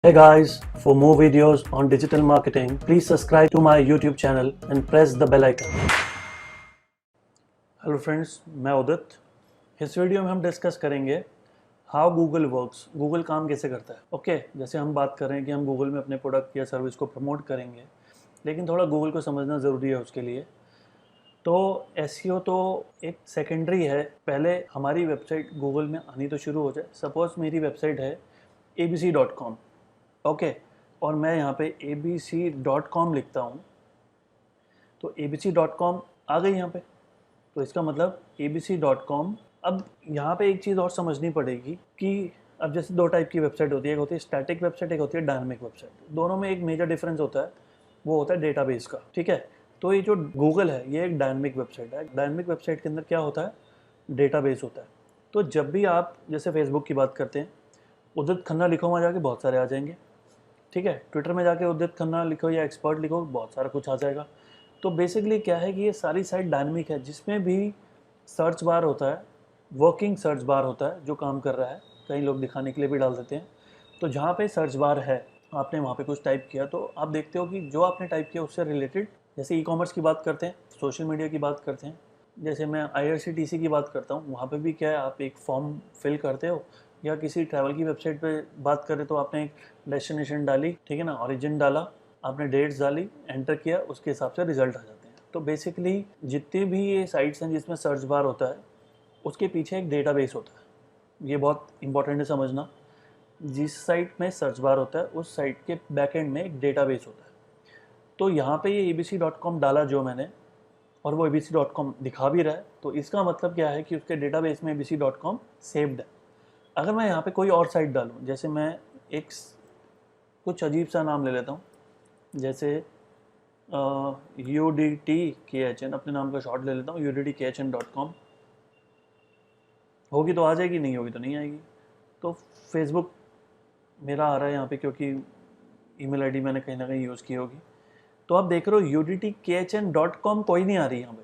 Hey guys, for more videos on digital marketing, please subscribe to my YouTube channel and press the bell icon. Hello friends, मैं उदित। इस video में हम discuss करेंगे how Google works, Google काम कैसे करता है। ओके, जैसे हम बात कर रहे हैं कि हम गूगल में अपने प्रोडक्ट या सर्विस को प्रमोट करेंगे, लेकिन थोड़ा गूगल को समझना ज़रूरी है उसके लिए। तो एसईओ तो एक सेकेंडरी है, पहले हमारी वेबसाइट गूगल में आनी तो शुरू हो जाए। सपोज मेरी वेबसाइट है abc.com, ओके, और मैं यहाँ पे abc.com लिखता हूँ, तो abc.com आ गई यहाँ पे। तो इसका मतलब abc.com। अब यहाँ पे एक चीज़ और समझनी पड़ेगी कि अब जैसे दो टाइप की वेबसाइट होती है, एक होती है स्टैटिक वेबसाइट, एक होती है डायनामिक वेबसाइट। दोनों में एक मेजर डिफरेंस होता है, वो होता है डेटाबेस का। ठीक है, तो ये जो गूगल है ये एक डायनामिक वेबसाइट है। डायनामिक वेबसाइट के अंदर क्या होता है, डेटाबेस होता है। तो जब भी आप जैसे फेसबुक की बात करते हैं, उदित खन्ना लिखो, वहाँ जाके बहुत सारे आ जाएंगे। ठीक है, ट्विटर में जाके उदित खन्ना लिखो या एक्सपर्ट लिखो, बहुत सारा कुछ आ जाएगा। तो बेसिकली क्या है कि ये सारी साइट डायनामिक है, जिसमें भी सर्च बार होता है, वर्किंग सर्च बार होता है जो काम कर रहा है। कई लोग दिखाने के लिए भी डाल देते हैं। तो जहाँ पे सर्च बार है, आपने वहाँ पे कुछ टाइप किया, तो आप देखते हो कि जो आपने टाइप किया उससे रिलेटेड, जैसे ई कॉमर्स की बात करते हैं, सोशल मीडिया की बात करते हैं, जैसे मैं IRCTC की बात करता हूँ, वहाँ पे भी क्या है, आप एक फॉर्म फिल करते हो, या किसी ट्रैवल की वेबसाइट पे बात करें तो आपने एक डेस्टिनेशन डाली, ठीक है ना, ओरिजिन डाला, आपने डेट्स डाली, एंटर किया, उसके हिसाब से रिजल्ट आ जाते हैं। तो बेसिकली जितनी भी ये साइट्स हैं जिसमें सर्च बार होता है, उसके पीछे एक डेटाबेस होता है। ये बहुत इंपॉर्टेंट है समझना। जिस साइट में सर्च बार होता है उस साइट के बैक एंड में एक डेटाबेस होता है। तो यहाँ पे ये abc.com डाला जो मैंने, और वो abc.com दिखा भी रहा है, तो इसका मतलब क्या है कि उसके डेटाबेस में abc.com सेव्ड है। अगर मैं यहाँ पे कोई और साइट डालूँ, जैसे मैं एक कुछ अजीब सा नाम ले लेता हूँ, जैसे UDTKHN, अपने नाम का शॉर्ट ले लेता हूँ, UDTKHN.com, होगी तो आ जाएगी, नहीं होगी तो नहीं आएगी। तो फेसबुक मेरा आ रहा है यहाँ पे, क्योंकि ईमेल आईडी मैंने कहीं ना कहीं यूज़ की होगी। तो आप देख रहे हो UDTKHN.com कोई नहीं आ रही यहाँ पे।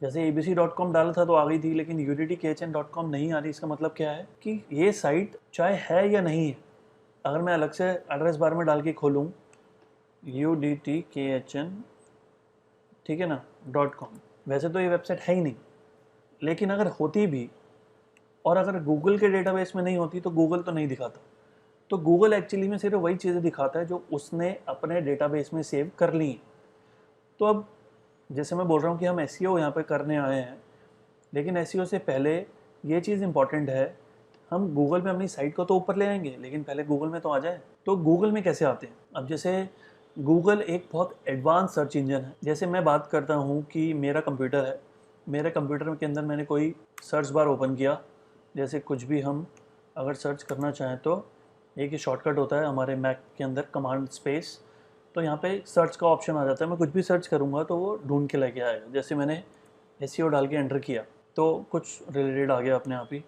जैसे abc.com डाला था तो आ गई थी, लेकिन UDTKHN.com नहीं आ रही। इसका मतलब क्या है कि ये साइट चाहे है या नहीं है, अगर मैं अलग से एड्रेस बार में डाल के खोलूँ UDTKHN, ठीक है ना, .com, वैसे तो ये वेबसाइट है ही नहीं, लेकिन अगर होती भी, और अगर गूगल के डेटाबेस में नहीं होती, तो गूगल तो नहीं दिखाता। तो गूगल एक्चुअली में सिर्फ वही चीज़ें दिखाता है जो उसने अपने डेटाबेस में सेव कर ली हैं। तो अब जैसे मैं बोल रहा हूँ कि हम एसईओ यहाँ पे करने आए हैं, लेकिन एसईओ से पहले ये चीज़ इंपॉर्टेंट है, हम गूगल में अपनी साइट को तो ऊपर ले आएंगे, लेकिन पहले गूगल में तो आ जाए। तो गूगल में कैसे आते हैं? अब जैसे गूगल एक बहुत एडवांस सर्च इंजन है। जैसे मैं बात करता हूँ कि मेरा कंप्यूटर है, मेरे कंप्यूटर के अंदर मैंने कोई सर्च बार ओपन किया, जैसे कुछ भी हम अगर सर्च करना चाहें तो एक ही शॉर्टकट होता है हमारे मैक के अंदर, कमांड स्पेस। तो यहाँ पे सर्च का ऑप्शन आ जाता है, मैं कुछ भी सर्च करूँगा तो वो ढूंढ के लेके आएगा। जैसे मैंने एसईओ डाल के एंटर किया तो कुछ रिलेटेड आ गया अपने आप ही।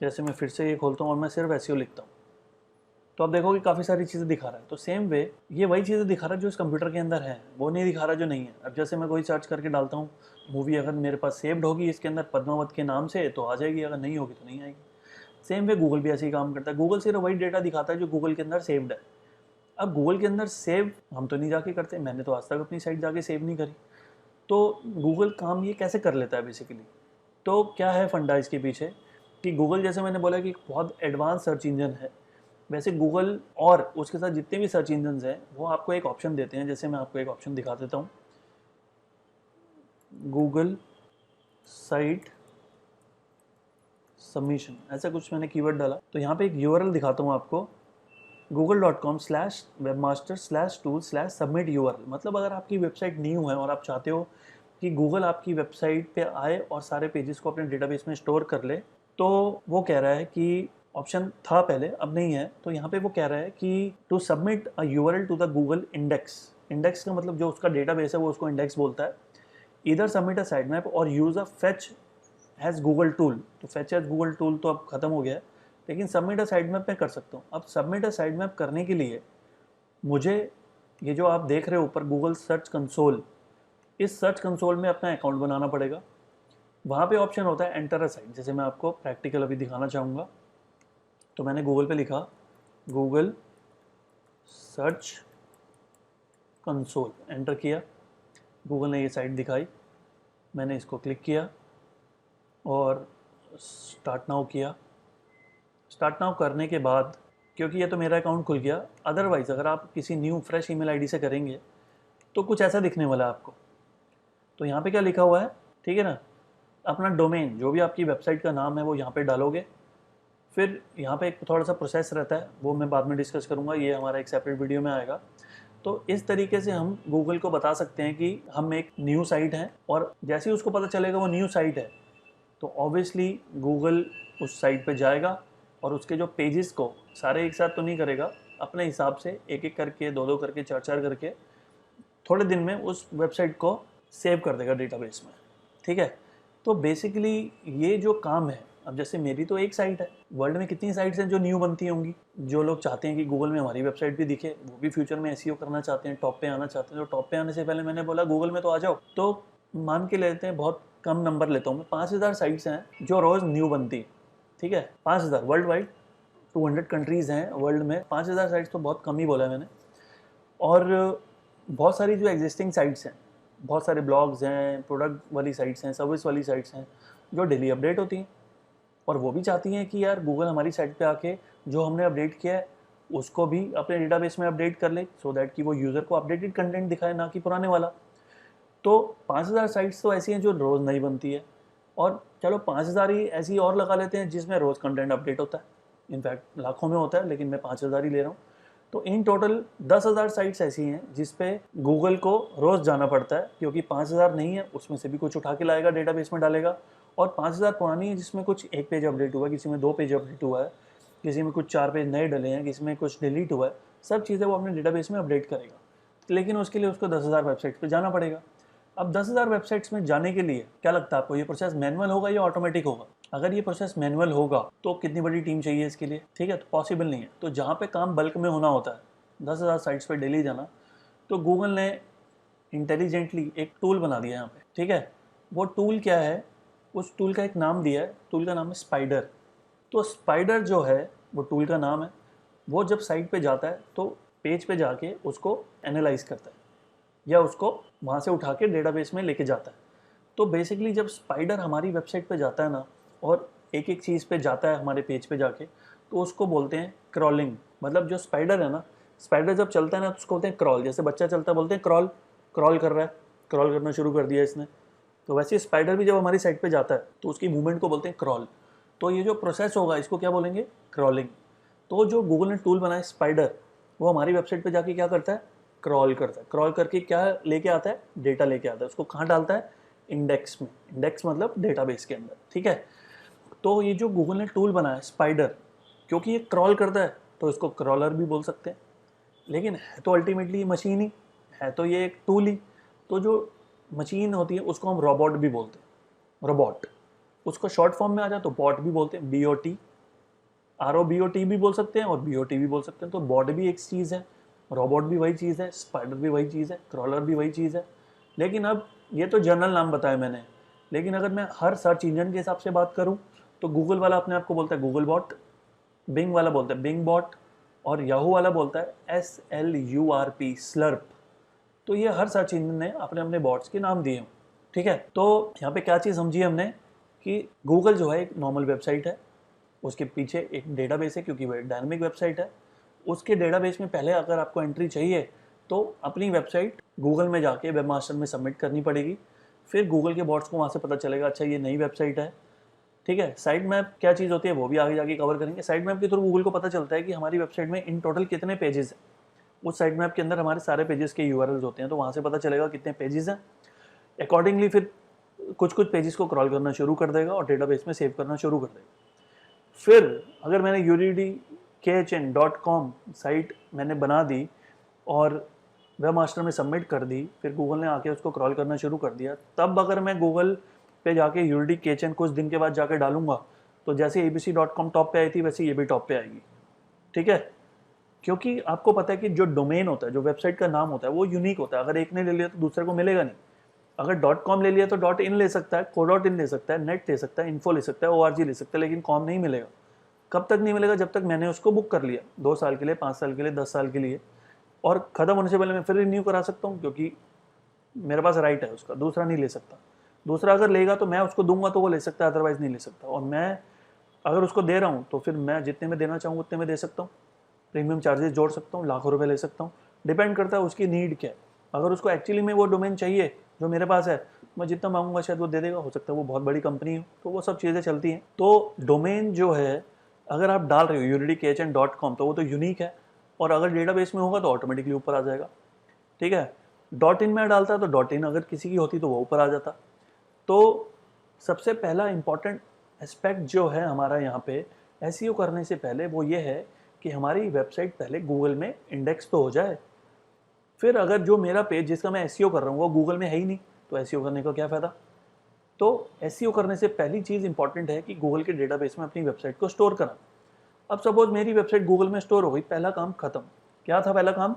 जैसे मैं फिर से ये खोलता हूँ और मैं सिर्फ एसईओ लिखता हूँ, तो आप देखो कि काफ़ी सारी चीज़ें दिखा रहा है। तो सेम वे ये वही चीज़ें दिखा रहा है जो इस कंप्यूटर के अंदर है, वो नहीं दिखा रहा जो नहीं है। अब जैसे मैं कोई सर्च करके डालता हूँ मूवी, अगर मेरे पास सेव्ड होगी इसके अंदर पद्मावत के नाम से तो आ जाएगी, अगर नहीं होगी तो नहीं आएगी। सेम वे गूगल भी ऐसे ही काम करता है। गूगल सिर्फ वही डेटा दिखाता है जो गूगल के अंदर सेव्ड है। अब गूगल के अंदर सेव हम तो नहीं जाके करते, मैंने तो आज तक अपनी साइट जाके सेव नहीं करी। तो गूगल काम ये कैसे कर लेता है बेसिकली? तो क्या है फंडा इसके पीछे कि गूगल, जैसे मैंने बोला कि बहुत एडवांस सर्च इंजन है, वैसे गूगल और उसके साथ जितने भी सर्च इंजन हैं वो आपको एक ऑप्शन देते हैं। जैसे मैं आपको एक ऑप्शन दिखा देता हूँ, गूगल साइट सबमिशन, ऐसा कुछ मैंने कीवर्ड डाला, तो यहाँ पे एक URL दिखाता हूँ आपको, google.com/webmaster/tool/submit URL। मतलब अगर आपकी वेबसाइट न्यू है और आप चाहते हो कि गूगल आपकी वेबसाइट पे आए और सारे पेजेस को अपने डेटाबेस में स्टोर कर ले, तो वो कह रहा है कि ऑप्शन था पहले, अब नहीं है। तो यहाँ पे वो कह रहा है कि to submit a URL to the Google index. Index का मतलब जो उसका डेटाबेस है वो उसको इंडेक्स बोलता है। इधर सबमिट अ साइट मैप और use a fetch has Google tool. तो फेच हैज़ गूगल टूल तो अब खत्म हो गया है, लेकिन सबमिट अ साइट मैप मैं कर सकता हूँ। अब सबमिट अ साइट मैप करने के लिए मुझे ये जो आप देख रहे हो ऊपर गूगल सर्च कंसोल, इस सर्च कंसोल में अपना अकाउंट बनाना पड़ेगा। वहाँ पे ऑप्शन होता है एंटर अ साइट। जैसे मैं आपको प्रैक्टिकल अभी दिखाना चाहूँगा, तो मैंने गूगल पे लिखा गूगल सर्च कंसोल एंटर किया, गूगल ने ये साइट दिखाई, मैंने इसको क्लिक किया और स्टार्ट नाउ किया। स्टार्ट नाउ करने के बाद, क्योंकि ये तो मेरा अकाउंट खुल गया, अदरवाइज़ अगर आप किसी न्यू फ्रेश ईमेल आईडी से करेंगे तो कुछ ऐसा दिखने वाला है आपको। तो यहाँ पे क्या लिखा हुआ है, ठीक है ना, अपना डोमेन जो भी आपकी वेबसाइट का नाम है वो यहाँ पे डालोगे। फिर यहाँ पे एक थोड़ा सा प्रोसेस रहता है, वो मैं बाद में डिस्कस करूँगा, ये हमारा एक सेपरेट वीडियो में आएगा। तो इस तरीके से हम गूगल को बता सकते हैं कि हम एक न्यू साइट हैं, और जैसे ही उसको पता चलेगा वो न्यू साइट है तो ऑब्वियसली गूगल उस साइट पे जाएगा और उसके जो पेजेस को सारे एक साथ तो नहीं करेगा, अपने हिसाब से एक एक करके, दो दो करके, चार चार करके थोड़े दिन में उस वेबसाइट को सेव कर देगा डेटाबेस में, ठीक है। तो बेसिकली ये जो काम है, अब जैसे मेरी तो एक साइट है, वर्ल्ड में कितनी साइट्स हैं जो न्यू बनती होंगी, जो लोग चाहते हैं कि गूगल में हमारी वेबसाइट भी दिखे, वो भी फ्यूचर में एसईओ करना चाहते हैं, टॉप पे आना चाहते हैं। तो टॉप पे आने से पहले मैंने बोला गूगल में तो आ जाओ। तो मान के लेते हैं, बहुत कम नंबर लेता हूँ मैं, 5000 साइट्स हैं जो रोज़ न्यू बनती है, ठीक है। 5000 वर्ल्ड वाइड, 200 कंट्रीज़ हैं वर्ल्ड में, 5000 साइट्स तो बहुत कम ही बोला है मैंने। और बहुत सारी जो एग्जिस्टिंग साइट्स हैं, बहुत सारे ब्लॉग्स हैं, प्रोडक्ट वाली साइट्स हैं, सर्विस वाली साइट्स हैं जो डेली अपडेट होती हैं, और वो भी चाहती हैं कि यार गूगल हमारी साइट पे आके जो हमने अपडेट किया है उसको भी अपने डेटाबेस में अपडेट कर ले, सो दैट कि वो यूज़र को अपडेटेड कंटेंट दिखाए, ना कि पुराने वाला। तो 5000 साइट्स तो ऐसी हैं जो रोज़ नहीं बनती है, और चलो 5000 ही ऐसी और लगा लेते हैं जिसमें रोज़ कंटेंट अपडेट होता है, इनफैक्ट लाखों में होता है, लेकिन मैं 5000 ही ले रहा हूँ। तो इन टोटल 10,000 साइट्स ऐसी हैं जिस पे गूगल को रोज़ जाना पड़ता है, क्योंकि 5000 नहीं है, उसमें से भी कुछ उठा के लाएगा, डेटाबेस में डालेगा। और 5000 पुरानी है जिसमें कुछ एक पेज अपडेट हुआ है, किसी में 2 पेज अपडेट हुआ है, किसी में कुछ 4 पेज नए डले हैं, किसी में कुछ डिलीट हुआ है, सब चीज़ें वो अपने डेटाबेस में अपडेट करेगा। लेकिन उसके लिए उसको 10,000 वेबसाइट पर जाना पड़ेगा। अब 10,000 वेबसाइट्स में जाने के लिए क्या लगता है आपको, ये प्रोसेस मैनुअल होगा या ऑटोमेटिक होगा? अगर ये प्रोसेस मैनुअल होगा तो कितनी बड़ी टीम चाहिए इसके लिए, ठीक है, तो पॉसिबल नहीं है। तो जहाँ पे काम बल्क में होना होता है, 10,000 साइट्स पे डेली जाना, तो गूगल ने इंटेलिजेंटली एक टूल बना दिया यहाँ पे, ठीक है। वो टूल क्या है, उस टूल का एक नाम दिया है, टूल का नाम है स्पाइडर। तो स्पाइडर जो है वो टूल का नाम है, वो जब साइट पे जाता है तो पेज पे जाके उसको एनालाइज करता है, या उसको वहाँ से उठा के डेटाबेस में लेके जाता है। तो बेसिकली जब स्पाइडर हमारी वेबसाइट पे जाता है ना, और एक एक चीज़ पे जाता है हमारे पेज पे जाके, तो उसको बोलते हैं क्रॉलिंग। मतलब जो स्पाइडर है ना, स्पाइडर जब चलता है ना तो उसको बोलते हैं क्रॉल। जैसे बच्चा चलता है बोलते हैं क्रॉल, क्रॉल कर रहा है, क्रॉल करना शुरू कर दिया इसने। तो वैसे स्पाइडर भी जब हमारी साइट पे जाता है तो उसकी मूवमेंट को बोलते हैं क्रॉल। तो ये जो प्रोसेस होगा इसको क्या बोलेंगे, क्रॉलिंग। तो जो गूगल ने टूल बनाया स्पाइडर, वो हमारी वेबसाइट पे जाके क्या करता है, क्रॉल करता है। क्रॉल करके क्या लेके आता है, डेटा लेके आता है। उसको कहाँ डालता है, इंडेक्स में। इंडेक्स मतलब डेटाबेस के अंदर, ठीक है। तो ये जो गूगल ने टूल बनाया स्पाइडर, क्योंकि ये क्रॉल करता है तो इसको क्रॉलर भी बोल सकते हैं, लेकिन है तो अल्टीमेटली मशीन ही है, तो ये एक टूल ही। तो जो मशीन होती है उसको हम रोबोट भी बोलते हैं, रोबोट। उसको शॉर्ट फॉर्म में आ जाए तो बॉट भी बोलते हैं, BOT, ROBOT भी बोल सकते हैं और BOT भी बोल सकते हैं। तो बॉट भी एक चीज़ है, रोबोट भी वही चीज़ है, स्पाइडर भी वही चीज़ है, क्रॉलर भी वही चीज़ है। लेकिन अब ये तो जनरल नाम बताया मैंने, लेकिन अगर मैं हर सर्च इंजन के हिसाब से बात करूं तो गूगल वाला अपने आप को बोलता है गूगल बॉट, बिंग वाला बोलता है बिंग बॉट, और याहू वाला बोलता है SLURP, स्लर्प। तो ये हर सर्च इंजन ने अपने अपने बॉट्स के नाम दिए हैं, ठीक है। तो यहाँ पे क्या चीज़ समझी हमने कि गूगल जो है एक नॉर्मल वेबसाइट है, उसके पीछे एक डेटाबेस है, क्योंकि वो एक डायनामिक वेबसाइट है। उसके डेटाबेस में पहले अगर आपको एंट्री चाहिए तो अपनी वेबसाइट गूगल में जाके वेब मास्टर में सबमिट करनी पड़ेगी। फिर गूगल के बॉट्स को वहाँ से पता चलेगा अच्छा ये नई वेबसाइट है, ठीक है। साइट मैप क्या चीज़ होती है वो भी आगे जाके कवर करेंगे। साइट मैप के थ्रू गूगल को पता चलता है कि हमारी वेबसाइट में इन टोटल कितने पेजेस हैं। उस साइट मैप के अंदर हमारे सारे पेजेस के URLs होते हैं, तो वहाँ से पता चलेगा कितने पेजेस हैं। अकॉर्डिंगली फिर कुछ कुछ पेजेस को क्रॉल करना शुरू कर देगा और डेटाबेस में सेव करना शुरू कर देगा। फिर अगर मैंने UDKHN.com साइट मैंने बना दी और वेब मास्टर में सबमिट कर दी, फिर गूगल ने आके उसको क्रॉल करना शुरू कर दिया, तब अगर मैं गूगल पे जाके UDKHN कुछ दिन के बाद जाके डालूंगा तो जैसे abc.com टॉप पे आई थी वैसे ये भी टॉप पे आएगी, ठीक है। क्योंकि आपको पता है कि जो डोमेन होता है, जो वेबसाइट का नाम होता है, वो यूनिक होता है। अगर एक ने ले लिया तो दूसरे को मिलेगा नहीं। अगर .com ले लिया तो .in ले सकता है, co.in ले सकता है, नेट ले सकता है, इन्फो ले सकता है, org ले सकता है, लेकिन कॉम नहीं मिलेगा। कब तक नहीं मिलेगा, जब तक मैंने उसको बुक कर लिया, 2 साल के लिए, 5 साल के लिए, 10 साल के लिए। और ख़त्म होने से पहले मैं फिर रिन्यू करा सकता हूँ, क्योंकि मेरे पास राइट है उसका, दूसरा नहीं ले सकता। दूसरा अगर लेगा तो मैं उसको दूंगा तो वो ले सकता है, अदरवाइज़ नहीं ले सकता। और मैं अगर उसको दे रहा हूँ तो फिर मैं जितने में देना चाहूँ उतने में दे सकता हूँ, प्रीमियम चार्जेस जोड़ सकता हूँ, लाखों रुपए ले सकता हूँ, डिपेंड करता है उसकी नीड क्या है। अगर उसको एक्चुअली में वो डोमेन चाहिए जो मेरे पास है, मैं जितना मांगूंगा शायद वो दे देगा, हो सकता है वो बहुत बड़ी कंपनी हो, तो वो सब चीज़ें चलती हैं। तो डोमेन जो है अगर आप डाल रहे हो unikHN.com तो वो तो यूनिक है, और अगर डेटाबेस में होगा तो ऑटोमेटिकली ऊपर आ जाएगा, ठीक है। .in में डालता तो .in अगर किसी की होती तो वो ऊपर आ जाता। तो सबसे पहला इंपॉर्टेंट एस्पेक्ट जो है हमारा यहाँ पे एसईओ करने से पहले वो ये है कि हमारी वेबसाइट पहले गूगल में इंडेक्स तो हो जाए। फिर अगर जो मेरा पेज जिसका मैं एसईओ कर रहा हूँ वो गूगल में है ही नहीं, तो एसईओ करने का क्या फ़ायदा। तो एसईओ करने से पहली चीज़ इंपॉर्टेंट है कि गूगल के डेटाबेस में अपनी वेबसाइट को स्टोर करना। अब सपोज मेरी वेबसाइट गूगल में स्टोर हो गई, पहला काम खत्म। क्या था पहला काम?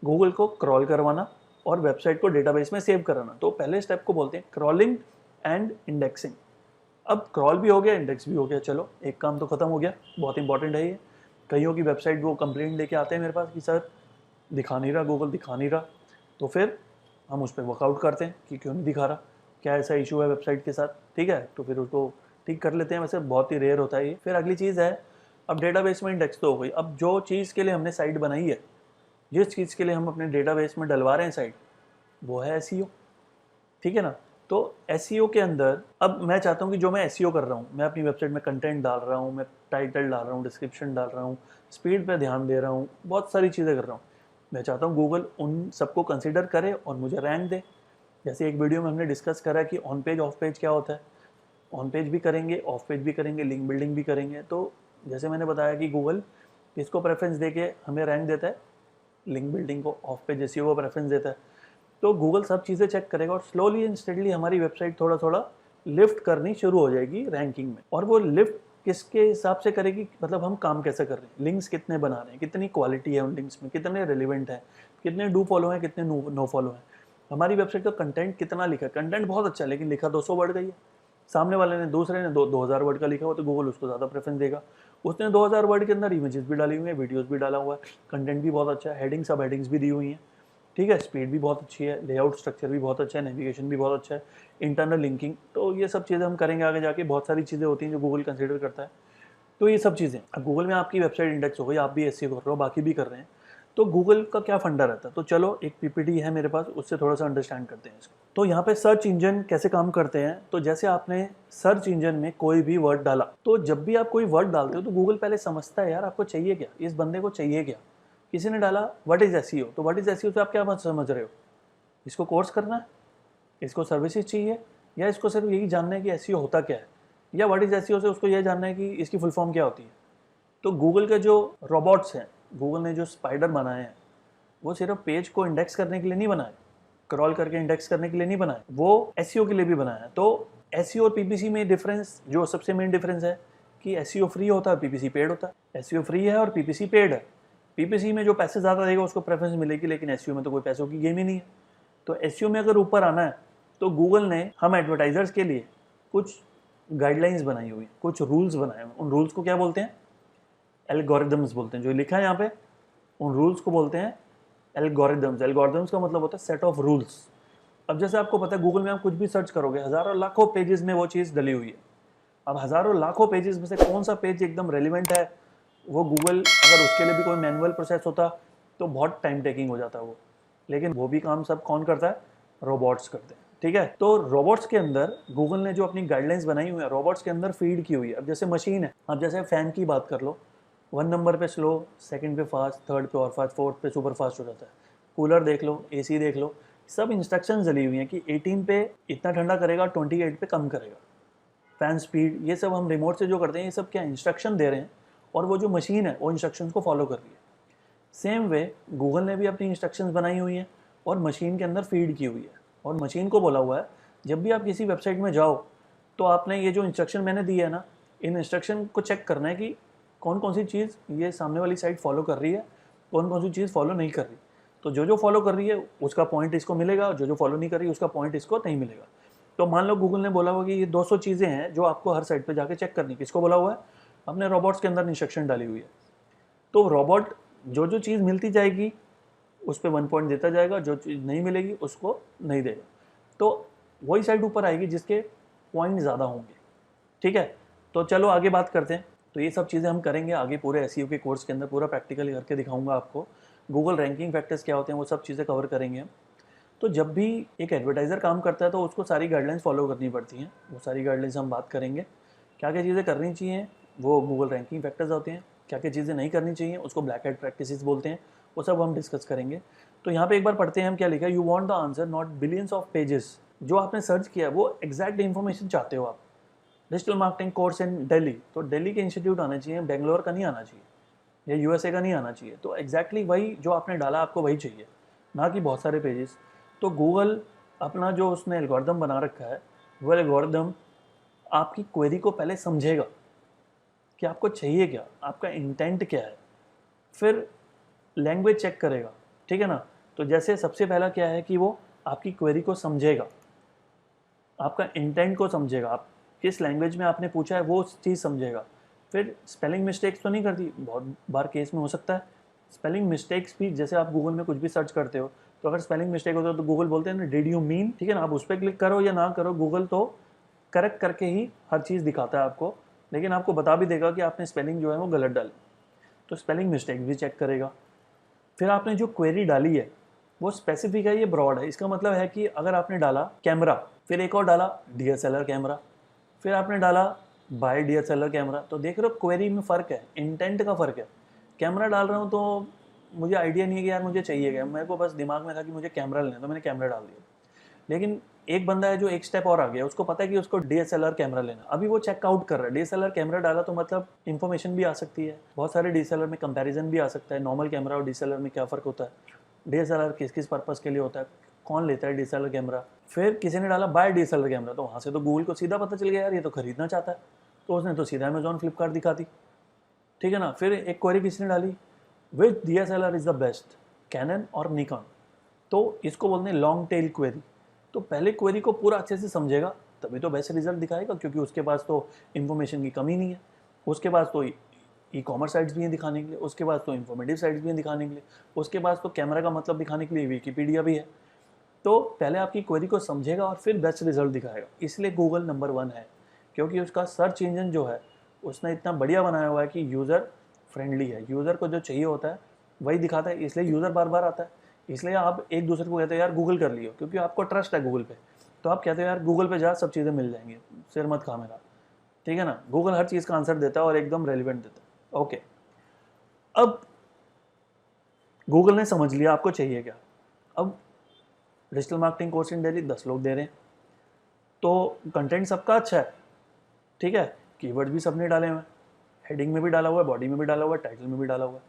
गूगल को क्रॉल करवाना और वेबसाइट को डेटाबेस में सेव कराना। तो पहले स्टेप को बोलते हैं क्रॉलिंग एंड इंडेक्सिंग। अब क्रॉल भी हो गया, इंडेक्स भी हो गया, चलो एक काम तो खत्म हो गया। बहुत इंपॉर्टेंट है ये। कईयों की वेबसाइट वो कंप्लेंट लेके आते हैं मेरे पास कि सर दिखा नहीं रहा, गूगल दिखा नहीं रहा। तो फिर हम उस पर वर्कआउट करते हैं कि क्यों नहीं दिखा रहा, क्या ऐसा इशू है वेबसाइट के साथ, ठीक है। तो फिर उसको ठीक कर लेते हैं, वैसे बहुत ही रेयर होता है ये। फिर अगली चीज़ है, अब डेटाबेस में इंडेक्स तो हो गई। अब जो चीज़ के लिए हमने साइट बनाई है, जिस चीज़ के लिए हम अपने डेटाबेस में डलवा रहे हैं साइट, वो है एसईओ, ठीक है ना। तो एसईओ के अंदर अब मैं चाहता हूँ कि जो मैं एसईओ कर रहा हूँ, मैं अपनी वेबसाइट में कंटेंट डाल रहा हूँ, मैं टाइटल डाल रहा हूँ, डिस्क्रिप्शन डाल रहा हूँ, स्पीड पे ध्यान दे रहा हूँ, बहुत सारी चीज़ें कर रहा हूँ। मैं चाहता हूँ गूगल उन सबको कंसिडर करे और मुझे रैंक दे। जैसे एक वीडियो में हमने डिस्कस करा कि ऑन पेज ऑफ पेज क्या होता है। ऑन पेज भी करेंगे, ऑफ पेज भी करेंगे, लिंक बिल्डिंग भी करेंगे। तो जैसे मैंने बताया कि गूगल किसको प्रेफरेंस दे के हमें रैंक देता है, लिंक बिल्डिंग को, ऑफ पेज एसईओ को प्रेफरेंस देता है। तो गूगल सब चीज़ें चेक करेगा और स्लोली एंड स्टेडली हमारी वेबसाइट थोड़ा थोड़ा लिफ्ट करनी शुरू हो जाएगी रैंकिंग में। और वो लिफ्ट किसके हिसाब से करेगी, मतलब हम काम कैसे कर रहे हैं, लिंक्स कितने बना रहे हैं, कितनी क्वालिटी है उन लिंक्स में, कितने रेलिवेंट है, कितने डू फॉलो हैं, कितने नो फॉलो हैं, हमारी वेबसाइट का कंटेंट कितना लिखा है। कंटेंट बहुत अच्छा है लेकिन लिखा 200 वर्ड का ही है, सामने वाले ने दूसरे ने 2000 वर्ड का लिखा हुआ, तो गूगल उसको ज़्यादा प्रेफरेंस देगा। उसने 2000 वर्ड के अंदर इमेजेस भी डाली हुई है, वीडियोस भी डाला हुआ है, कंटेंट भी बहुत अच्छा है, हेडिंग सब हेडिंग्स भी दी हुई हैं, ठीक है, स्पीड भी बहुत अच्छी है, लेआउट स्ट्रक्चर भी बहुत अच्छा है, नेविगेशन भी बहुत अच्छा है, इंटरनल लिंकिंग। तो ये सब चीज़ें हम करेंगे आगे जाके, बहुत सारी चीज़ें होती हैं जो गूगल कंसिडर करता है। तो ये सब चीज़ें, अब गूगल में आपकी वेबसाइट इंडेक्स हो गई, आप भी एसईओ कर रहे हो, बाकी भी कर रहे हैं, तो गूगल का क्या फंडा रहता है। तो चलो एक पीपीटी है मेरे पास, उससे थोड़ा सा अंडरस्टैंड करते हैं इसको। तो यहाँ पे सर्च इंजन कैसे काम करते हैं। तो जैसे आपने सर्च इंजन में कोई भी वर्ड डाला, तो जब भी आप कोई वर्ड डालते हो तो गूगल पहले समझता है यार आपको चाहिए क्या, इस बंदे को चाहिए क्या। किसी ने डाला व्हाट इज एसईओ, तो व्हाट इज एसईओ से आप क्या समझ रहे हो, इसको कोर्स करना है, इसको सर्विसेज चाहिए, या इसको सिर्फ यही जानना है कि एसईओ होता क्या है, या व्हाट इज एसईओ से उसको यह जानना है कि इसकी फुल फॉर्म क्या होती है। तो गूगल के जो रोबोट्स हैं, गूगल ने जो स्पाइडर बनाए हैं, वो सिर्फ पेज को इंडेक्स करने के लिए नहीं बनाए, क्रॉल करके इंडेक्स करने के लिए नहीं बनाए, वो एसईओ के लिए भी बनाया है। तो एसईओ और पीपीसी में डिफरेंस, जो सबसे मेन डिफरेंस है कि एसईओ फ्री होता है, पीपीसी पेड होता है। एसईओ फ्री है और पीपीसी पेड है। पीपीसी में जो पैसे ज़्यादा देगा उसको प्रेफरेंस मिलेगी, लेकिन एसईओ में तो कोई पैसों की गेम ही नहीं है। तो एसईओ में अगर ऊपर आना है तो गूगल ने हम एडवर्टाइजर्स के लिए कुछ गाइडलाइंस बनाई हुई, कुछ रूल्स बनाए हुए। उन रूल्स को क्या बोलते हैं, एल्गोरिदम्स बोलते हैं। जो लिखा है यहाँ पे उन रूल्स को बोलते हैं एल्गोरिदम्स। एल्गोरिदम्स का मतलब होता है सेट ऑफ रूल्स। अब जैसे आपको पता है गूगल में आप कुछ भी सर्च करोगे, हज़ारों लाखों पेजेस में वो चीज़ डली हुई है। अब हज़ारों लाखों पेजेस में से कौन सा पेज एकदम रेलिवेंट है, वो गूगल, अगर उसके लिए भी कोई मैनुअल प्रोसेस होता तो बहुत टाइम टेकिंग हो जाता वो। लेकिन वो भी काम सब कौन करता है, रोबोट्स करते हैं, ठीक है। तो रोबोट्स के अंदर गूगल ने जो अपनी गाइडलाइंस बनाई हुई है, रोबोट्स के अंदर फीड की हुई है। अब जैसे मशीन है, अब जैसे फैन की बात कर लो, 1 नंबर पे स्लो, सेकंड पे फास्ट, थर्ड पे और फास्ट, फोर्थ पे सुपर फास्ट हो जाता है। कूलर देख लो, एसी देख लो, सब इंस्ट्रक्शंस डली हुई हैं कि 18 पे इतना ठंडा करेगा, 28 पे कम करेगा। फैन स्पीड, ये सब हम रिमोट से जो करते हैं, ये सब क्या इंस्ट्रक्शन दे रहे हैं, और वो जो मशीन है वो इंस्ट्रक्शंस को फॉलो कर रही है। सेम वे गूगल ने भी अपनी इंस्ट्रक्शंस बनाई हुई हैं और मशीन के अंदर फीड की हुई है, और मशीन को बोला हुआ है जब भी आप किसी वेबसाइट में जाओ तो आपने ये जो इंस्ट्रक्शन मैंने दी है ना, इन इंस्ट्रक्शन को चेक करना है कि कौन कौन सी चीज़ ये सामने वाली साइट फॉलो कर रही है, कौन कौन सी चीज़ फॉलो नहीं कर रही। तो जो जो फॉलो कर रही है उसका पॉइंट इसको मिलेगा, जो जो फॉलो नहीं कर रही उसका पॉइंट इसको नहीं मिलेगा। तो मान लो गूगल ने बोला हुआ कि ये 200 चीज़ें हैं जो आपको हर साइट पे जाके चेक करनी। किसको बोला हुआ है, अपने रोबोट्स के अंदर इंस्ट्रक्शन डाली हुई है। तो रोबोट जो जो चीज़ मिलती जाएगी उस पर 1 पॉइंट देता जाएगा, जो चीज़ नहीं मिलेगी उसको नहीं देगा। तो वही साइट ऊपर आएगी जिसके पॉइंट ज़्यादा होंगे। ठीक है, तो चलो आगे बात करते हैं। तो ये सब चीज़ें हम करेंगे आगे पूरे एसईओ के कोर्स के अंदर, पूरा प्रैक्टिकली करके दिखाऊंगा आपको। गूगल रैंकिंग फैक्टर्स क्या होते हैं वो सब चीज़ें कवर करेंगे हम। तो जब भी एक एडवर्टाइज़र काम करता है तो उसको सारी गाइडलाइंस फॉलो करनी पड़ती हैं। वो सारी गाइडलाइंस हम बात करेंगे, क्या क्या चीज़ें करनी चाहिए वो गूगल रैंकिंग फैक्टर्स होते हैं, क्या क्या चीज़ें नहीं करनी चाहिए उसको ब्लैक हैट प्रैक्टिसेस बोलते हैं, वो सब हम डिस्कस करेंगे। तो यहाँ पे एक बार पढ़ते हैं हम क्या लिखा है। You want the answer not billions of pages. जो आपने सर्च किया है वो एग्जैक्ट इन्फॉर्मेशन चाहते हो आप। Digital marketing course in Delhi, तो दिल्ली के इंस्टीट्यूट आना चाहिए, बेंगलोर का नहीं आना चाहिए, या यूएसए का नहीं आना चाहिए। तो एग्जैक्टली वही जो आपने डाला आपको वही चाहिए, ना कि बहुत सारे पेजेस। तो गूगल अपना जो उसने एल्गोरिदम बना रखा है, वो एल्गोरिदम आपकी क्वेरी को पहले समझेगा कि आपको चाहिए क्या, आपका इंटेंट क्या है, फिर लैंग्वेज चेक करेगा। ठीक है ना। तो जैसे सबसे पहला क्या है कि वो आपकी क्वेरी को समझेगा, आपका इंटेंट को समझेगा, आप किस लैंग्वेज में आपने पूछा है वो चीज़ समझेगा। फिर स्पेलिंग मिस्टेक्स तो नहीं करती, बहुत बार केस में हो सकता है स्पेलिंग मिस्टेक्स भी। जैसे आप गूगल में कुछ भी सर्च करते हो तो अगर स्पेलिंग मिस्टेक होता है तो गूगल बोलते हैं ना डिड यू मीन। ठीक है ना, आप उस पर क्लिक करो या ना करो, गूगल तो करेक्ट करके ही हर चीज़ दिखाता है आपको, लेकिन आपको बता भी देगा कि आपने स्पेलिंग जो है वो गलत डाली। तो स्पेलिंग मिस्टेक भी चेक करेगा। फिर आपने जो क्वेरी डाली है वो स्पेसिफिक है, ये ब्रॉड है। इसका मतलब है कि अगर आपने डाला कैमरा, फिर एक और डाला डीएसएलआर कैमरा, फिर आपने डाला बाय डीएसएलआर कैमरा, तो देख रहे हो क्वेरी में फ़र्क है, इंटेंट का फ़र्क है। कैमरा डाल रहा हूँ तो मुझे आइडिया नहीं है कि यार मुझे चाहिए क्या, मेरे को बस दिमाग में था कि मुझे कैमरा लेना, तो मैंने कैमरा डाल दिया। लेकिन एक बंदा है जो एक स्टेप और आ गया, उसको पता है कि उसको डीएसएलआर कैमरा लेना, अभी वो चेकआउट कर रहा है। डीएसएलआर कैमरा डाला तो मतलब इन्फॉर्मेशन भी आ सकती है, बहुत सारे डीएसएलआर में कंपैरिजन भी आ सकता है, नॉर्मल कैमरा और डीएसएलआर में क्या फ़र्क होता है, डीएसएलआर किस किस पर्पज़ के लिए होता है, कौन लेता है डीएसएलआर कैमरा। फिर किसी ने डाला बाय डीएसएलआर कैमरा, तो वहाँ से तो गूगल को सीधा पता चल गया यार ये तो खरीदना चाहता है, तो उसने तो सीधा अमेजॉन फ्लिपकार्ट दिखा दी। ठीक है ना। फिर एक क्वेरी किसने डाली, which DSLR is the best, Canon और निकॉन, तो इसको बोलते हैं लॉन्ग टेल क्वेरी। तो पहले क्वेरी को पूरा अच्छे से समझेगा तभी तो बेस्ट रिजल्ट दिखाएगा, क्योंकि उसके पास तो इन्फॉर्मेशन की कमी नहीं है, उसके पास तो ई कॉमर्स साइट्स भी हैं दिखाने के लिए, उसके पास तो इन्फॉर्मेटिव साइट्स भी हैं दिखाने के लिए, उसके पास तो कैमरा का मतलब दिखाने के लिए विकीपीडिया भी है। तो पहले आपकी क्वेरी को समझेगा और फिर बेस्ट रिजल्ट दिखाएगा। इसलिए गूगल नंबर 1 है, क्योंकि उसका सर्च इंजन जो है उसने इतना बढ़िया बनाया हुआ है कि यूज़र फ्रेंडली है, यूज़र को जो चाहिए होता है वही दिखाता है, इसलिए यूज़र बार बार आता है। इसलिए आप एक दूसरे को कहते हो यार गूगल कर लियो, क्योंकि आपको ट्रस्ट है गूगल पे, तो आप कहते हो यार गूगल पे जा सब चीज़ें मिल जाएंगी, सिर मत खा मेरा। ठीक है ना, गूगल हर चीज़ का आंसर देता है और एकदम रेलिवेंट देता है। ओके, अब गूगल ने समझ लिया आपको चाहिए क्या। अब digital marketing course in Delhi 10 लोग दे रहे हैं, तो कंटेंट सबका अच्छा है। ठीक है, कीवर्ड भी सबने डाले हुए हैं, हेडिंग में भी डाला हुआ है, बॉडी में भी डाला हुआ है, टाइटल में भी डाला हुआ है,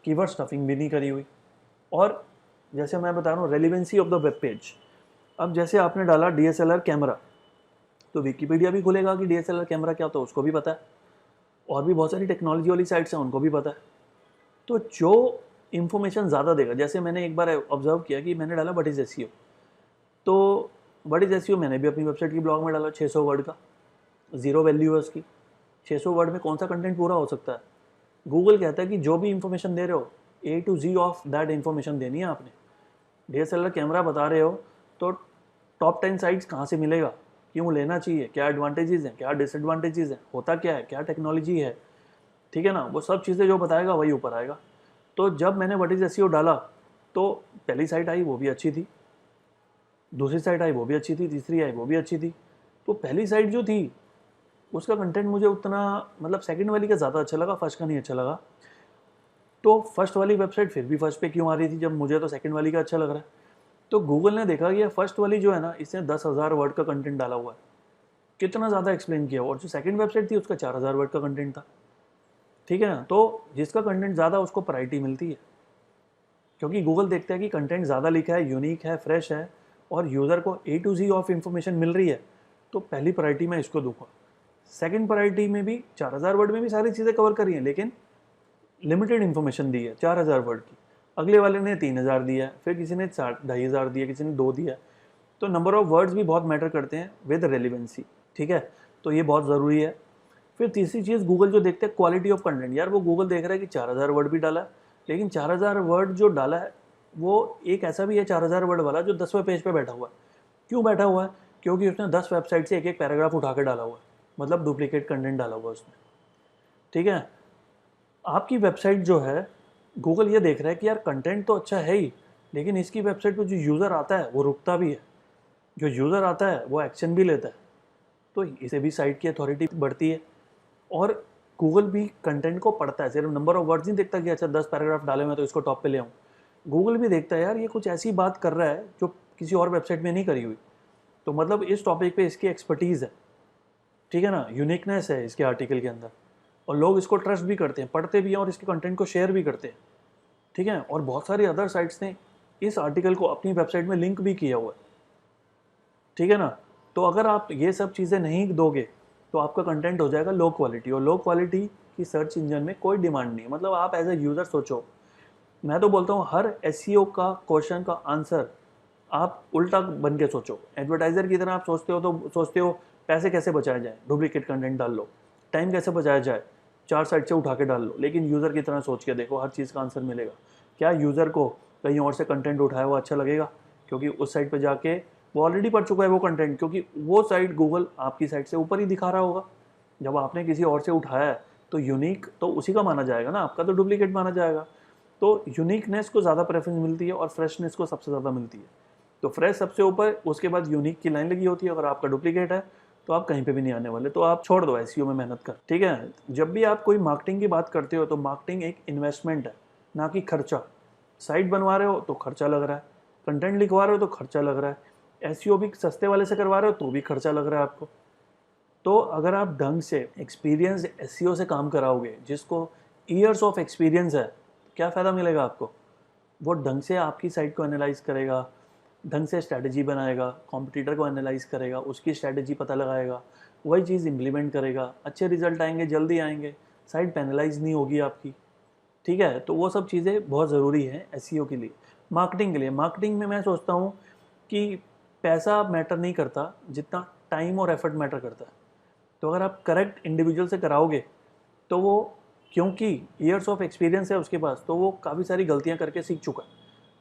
कीवर्ड स्टफिंग भी नहीं करी हुई। और जैसे मैं बता रहा हूँ relevancy of the web page, अब जैसे आपने डाला डीएसएलआर कैमरा, तो विकीपीडिया भी खुलेगा कि डीएसएलआर कैमरा क्या होता है, उसको भी पता है, और भी बहुत सारी टेक्नोलॉजी वाली साइट्स हैं उनको भी पता है। तो जो इन्फॉर्मेशन ज़्यादा देगा, जैसे मैंने एक बार ऑब्जर्व किया कि मैंने डाला व्हाट इज़ एसईओ, तो व्हाट इज़ एसईओ मैंने भी अपनी वेबसाइट की ब्लॉग में डाला 600 वर्ड का, ज़ीरो वैल्यू है उसकी। 600 वर्ड में कौन सा कंटेंट पूरा हो सकता है। गूगल कहता है कि जो भी इन्फॉर्मेशन दे रहे हो A to Z of that information देनी है आपने। डीएसएलआर कैमरा बता रहे हो तो टॉप 10 साइट्स कहाँ से मिलेगा, क्यों लेना चाहिए, क्या एडवांटेजेस हैं, क्या डिसएडवांटेजेस हैं, होता क्या है, क्या टेक्नोलॉजी है। ठीक है ना, वो सब चीज़ें जो बताएगा वही ऊपर आएगा। तो जब मैंने व्हाट इज एसईओ डाला तो पहली साइट आई वो भी अच्छी थी, दूसरी साइट आई वो भी अच्छी थी, तीसरी आई वो भी अच्छी थी। तो पहली साइट जो थी उसका कंटेंट मुझे उतना मतलब सेकंड वाली का ज़्यादा अच्छा लगा, फर्स्ट का नहीं अच्छा लगा। तो फर्स्ट वाली वेबसाइट फिर भी फर्स्ट पे क्यों आ रही थी जब मुझे तो सेकंड वाली का अच्छा लग रहा है। तो गूगल ने देखा कि फर्स्ट वाली जो है ना इसने 10,000 वर्ड का कंटेंट डाला हुआ है, कितना ज़्यादा एक्सप्लेन किया, और जो सेकंड वेबसाइट थी उसका 4,000 वर्ड का कंटेंट था। ठीक है ना, तो जिसका कंटेंट ज़्यादा उसको प्रायोरिटी मिलती है, क्योंकि गूगल देखता है कि कंटेंट ज़्यादा लिखा है, यूनिक है, फ्रेश है, और यूज़र को ए टू जी ऑफ इन्फॉर्मेशन मिल रही है, तो पहली प्रायोरिटी मैं इसको दूंगा। सेकंड प्रायोरिटी में भी 4,000 वर्ड में भी सारी चीज़ें कवर करी हैं, लेकिन लिमिटेड इन्फॉर्मेशन दी है 4,000 वर्ड की। अगले वाले ने 3,000 दिया है, फिर किसी ने 2,500 दिया, किसी ने 2 दिया। तो नंबर ऑफ वर्ड्स भी बहुत मैटर करते हैं विद रेलिवेंसी। ठीक है, तो ये बहुत ज़रूरी है। फिर तीसरी चीज़ गूगल जो देखते हैं क्वालिटी ऑफ कंटेंट, यार वो गूगल देख रहा है कि 4,000 वर्ड भी डाला है, लेकिन 4000 वर्ड जो डाला है वो एक ऐसा भी है 4000 वर्ड वाला जो 10वें पेज पे बैठा हुआ है। क्यों बैठा हुआ है? क्योंकि उसने 10 वेबसाइट से एक एक पैराग्राफ उठा के डाला हुआ है, मतलब डुप्लीकेट कंटेंट डाला हुआ है उसने। ठीक है, आपकी वेबसाइट जो है गूगल ये देख रहा है कि यार कंटेंट तो अच्छा है ही, लेकिन इसकी वेबसाइट पर जो यूज़र आता है वो रुकता भी है, जो यूज़र आता है वो एक्शन भी लेता है, तो इसे भी साइट की अथॉरिटी बढ़ती है। और गूगल भी कंटेंट को पढ़ता है, सिर्फ नंबर ऑफ वर्ड्स नहीं देखता कि अच्छा 10 पैराग्राफ डाले मैं तो इसको टॉप पे ले आऊँ। गूगल भी देखता है यार ये कुछ ऐसी बात कर रहा है जो किसी और वेबसाइट में नहीं करी हुई, तो मतलब इस टॉपिक पे इसकी एक्सपर्टीज़ है, ठीक है ना, यूनिकनेस है इसके आर्टिकल के अंदर, और लोग इसको ट्रस्ट भी करते हैं, पढ़ते भी हैं और इसके कंटेंट को शेयर भी करते हैं। ठीक है, और बहुत सारी अदर साइट्स ने इस आर्टिकल को अपनी वेबसाइट में लिंक भी किया हुआ है। ठीक है ना, तो अगर आप ये सब चीज़ें नहीं दोगे तो आपका कंटेंट हो जाएगा लो क्वालिटी, और लो क्वालिटी की सर्च इंजन में कोई डिमांड नहीं है। मतलब आप एज ए यूज़र सोचो, मैं तो बोलता हूँ हर एसईओ का क्वेश्चन का आंसर आप उल्टा बन के सोचो। एडवर्टाइज़र की तरह आप सोचते हो तो सोचते हो पैसे कैसे बचाए जाए, डुप्लीकेट कंटेंट डाल लो, टाइम कैसे बचाया जाए, 4 साइट से उठा के डाल लो। लेकिन यूज़र की तरह सोच के देखो, हर चीज़ का आंसर मिलेगा। क्या यूज़र को कहीं और से कंटेंट उठाया हुआ अच्छा लगेगा? क्योंकि उस साइट पर जाके वो ऑलरेडी पढ़ चुका है वो कंटेंट, क्योंकि वो साइट गूगल आपकी साइट से ऊपर ही दिखा रहा होगा। जब आपने किसी और से उठाया है तो यूनिक तो उसी का माना जाएगा ना, आपका तो डुप्लीकेट माना जाएगा। तो यूनिकनेस को ज़्यादा प्रेफरेंस मिलती है और फ्रेशनेस को सबसे ज़्यादा मिलती है। तो फ्रेश सबसे ऊपर, उसके बाद यूनिक की लाइन लगी होती है। अगर आपका डुप्लीकेट है तो आप कहीं पे भी नहीं आने वाले, तो आप छोड़ दो एसईओ में मेहनत कर। ठीक है, जब भी आप कोई मार्केटिंग की बात करते हो तो मार्केटिंग एक इन्वेस्टमेंट है, ना कि खर्चा। साइट बनवा रहे हो तो खर्चा लग रहा है, कंटेंट लिखवा रहे हो तो खर्चा लग रहा है, एसईओ भी सस्ते वाले से करवा रहे हो तो भी खर्चा लग रहा है आपको। तो अगर आप ढंग से एक्सपीरियंस एसईओ से काम कराओगे, जिसको ईयर्स ऑफ एक्सपीरियंस है, क्या फ़ायदा मिलेगा आपको? वो ढंग से आपकी साइट को एनालाइज करेगा, ढंग से स्ट्रैटेजी बनाएगा, कॉम्पिटिटर को एनालाइज करेगा, उसकी स्ट्रैटेजी पता लगाएगा, वही चीज़ इम्प्लीमेंट करेगा, अच्छे रिजल्ट आएंगे, जल्दी आएंगे, साइट पेनलाइज नहीं होगी आपकी। ठीक है, तो वो सब चीज़ें बहुत ज़रूरी हैं एसईओ के लिए। मार्केटिंग के लिए, मार्केटिंग में मैं सोचता हूँ कि पैसा मैटर नहीं करता जितना टाइम और एफर्ट मैटर करता है। तो अगर आप करेक्ट इंडिविजुअल से कराओगे तो वो, क्योंकि ईयर्स ऑफ एक्सपीरियंस है उसके पास, तो वो काफ़ी सारी गलतियां करके सीख चुका है,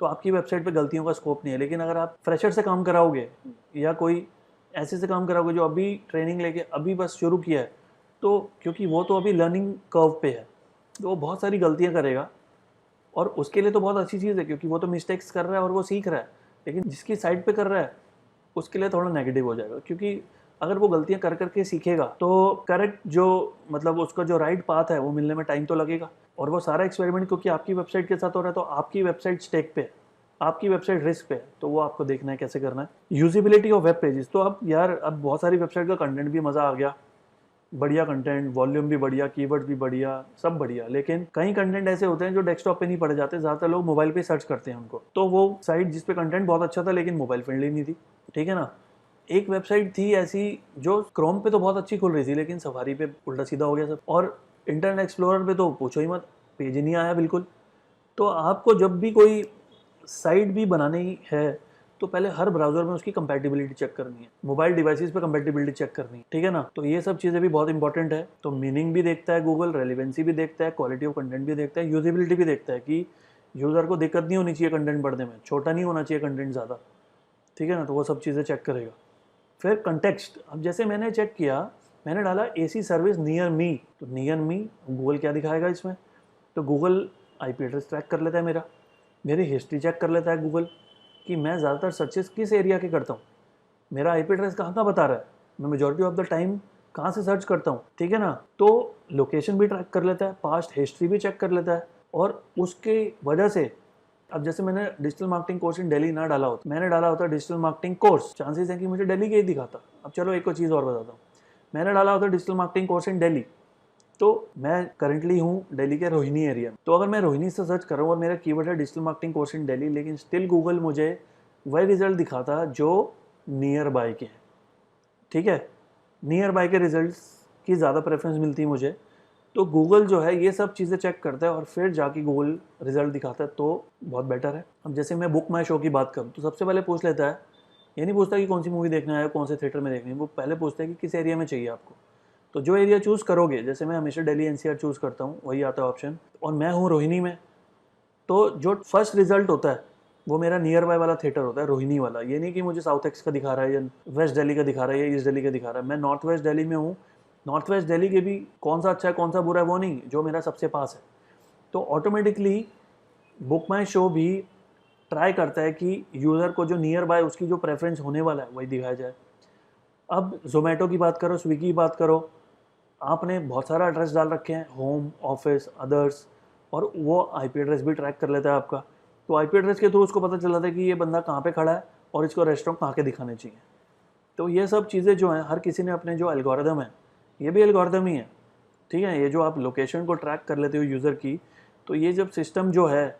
तो आपकी वेबसाइट पे गलतियों का स्कोप नहीं है। लेकिन अगर आप फ्रेशर से काम कराओगे या कोई ऐसे से काम कराओगे जो अभी ट्रेनिंग लेके अभी बस शुरू किया है, तो क्योंकि वो तो अभी लर्निंग कर्व पे है, तो वो बहुत सारी गलतियाँ करेगा, और उसके लिए तो बहुत अच्छी चीज़ है क्योंकि वो तो मिस्टेक्स कर रहा है और वो सीख रहा है। लेकिन जिसकी साइड पे कर रहा है उसके लिए थोड़ा नेगेटिव हो जाएगा, क्योंकि अगर वो गलतियां कर करके सीखेगा तो करेक्ट जो, मतलब उसका जो राइट पाथ है वो मिलने में टाइम तो लगेगा। और वो सारा एक्सपेरिमेंट क्योंकि आपकी वेबसाइट के साथ हो रहा है, तो आपकी वेबसाइट स्टेक पे है, आपकी वेबसाइट रिस्क पे है, तो वो आपको देखना है कैसे करना है। यूजिबिलिटी ऑफ वेब पेजेस, तो अब यार अब बहुत सारी वेबसाइट का कंटेंट भी मज़ा आ गया, बढ़िया कंटेंट, वॉल्यूम भी बढ़िया, कीवर्ड भी बढ़िया, सब बढ़िया, लेकिन कई कंटेंट ऐसे होते हैं जो डेस्कटॉप पे नहीं पढ़े जाते, ज़्यादातर लोग मोबाइल पे सर्च करते हैं उनको। तो वो साइट जिस पे कंटेंट बहुत अच्छा था लेकिन मोबाइल फ्रेंडली नहीं थी। ठीक है ना, एक वेबसाइट थी ऐसी जो क्रोम पे तो बहुत अच्छी खुल रही थी लेकिन सफारी पे उल्टा सीधा हो गया सब, और इंटरनेट एक्सप्लोरर पे तो पूछो ही मत, पेज ही नहीं आया बिल्कुल। तो आपको जब भी कोई साइट भी बनानी है तो पहले हर ब्राउज़र में उसकी कंपैटिबिलिटी चेक करनी है, मोबाइल डिवाइसेस पे कंपैटिबिलिटी चेक करनी है। ठीक है ना, तो ये सब चीज़ें भी बहुत इंपॉर्टेंट है। तो मीनिंग भी देखता है गूगल, रेलिवेंसी भी देखता है, क्वालिटी ऑफ कंटेंट भी देखता है, यूजिबिलिटी भी देखता है कि यूज़र को दिक्कत नहीं होनी चाहिए कंटेंट पढ़ने में, छोटा नहीं होना चाहिए कंटेंट ज़्यादा। ठीक है ना, तो वो सब चीज़ें चेक करेगा। फिर कंटेक्स्ट, अब जैसे मैंने चेक किया, मैंने डाला एसी सर्विस नियर मी, तो नियर मी गूगल क्या दिखाएगा इसमें, तो गूगल आईपी एड्रेस ट्रैक कर लेता है मेरी हिस्ट्री चेक कर लेता है गूगल कि मैं ज़्यादातर सर्चेस किस एरिया के करता हूँ, मेरा आईपी एड्रेस कहाँ का बता रहा है, मैं मेजॉरिटी ऑफ द टाइम कहाँ से सर्च करता हूँ। ठीक है ना, तो लोकेशन भी ट्रैक कर लेता है, पास्ट हिस्ट्री भी चेक कर लेता है, और उसके वजह से अब जैसे मैंने digital marketing course in Delhi ना डाला होता, मैंने डाला होता डिजिटल मार्केटिंग कोर्स, चांसेस है कि मुझे दिल्ली के ही दिखाता। अब चलो एक और चीज़ और बताता हूँ, मैंने डाला होता digital marketing course in Delhi, तो मैं करंटली हूँ दिल्ली के रोहिणी एरिया में, तो अगर मैं रोहिणी से सर्च कर रहा हूँ और मेरा कीवर्ड है digital marketing course in Delhi, लेकिन स्टिल गूगल मुझे वही रिजल्ट दिखाता जो नियर बाय के हैं। ठीक है, नियर बाय के रिजल्ट्स की ज़्यादा प्रेफरेंस मिलती है मुझे। तो गूगल जो है ये सब चीज़ें चेक करता है और फिर जाके गूगल रिजल्ट दिखाता है, तो बहुत बेटर है। अब जैसे मैं बुक माई शो की बात करूँ तो सबसे पहले पूछ लेता है, ये नहीं पूछता कि कौन सी मूवी देखना है, कौन से थिएटर में देखनी है, वो पहले पूछता है कि किस एरिया में चाहिए आपको। तो जो एरिया चूज़ करोगे, जैसे मैं हमेशा दिल्ली एनसीआर चूज़ करता हूँ, वही आता है ऑप्शन, और मैं हूँ रोहिणी में, तो जो फर्स्ट रिजल्ट होता है वो मेरा नियर बाय वाला थिएटर होता है, रोहिणी वाला। ये नहीं कि मुझे साउथ एक्स का दिखा रहा है या वेस्ट दिल्ली का दिखा रहा है या ईस्ट दिल्ली का दिखा रहा है। मैं नॉर्थ वेस्ट दिल्ली में हूँ, नॉर्थ वेस्ट दिल्ली के भी कौन सा अच्छा है कौन सा बुरा है वो नहीं, जो मेरा सबसे पास है। तो ऑटोमेटिकली बुक माई शो भी ट्राई करता है कि यूज़र को जो नियर बाय उसकी जो प्रेफरेंस होने वाला है वही दिखाया जाए। अब जोमेटो की बात करो, स्विगी की बात करो, आपने बहुत सारा एड्रेस डाल रखे हैं, होम, ऑफिस, अदर्स, और वो आईपी एड्रेस भी ट्रैक कर लेता है आपका। तो आईपी एड्रेस के थ्रू उसको पता चल जाता है कि ये बंदा कहाँ पे खड़ा है और इसको रेस्टोरेंट कहाँ के दिखाने चाहिए। तो ये सब चीज़ें जो हैं, हर किसी ने अपने जो एल्गोरिदम है, ये भी एल्गोरिदम ही है, ठीक है। ये जो आप लोकेशन को ट्रैक कर लेते हो यूज़र की, तो ये जब सिस्टम जो है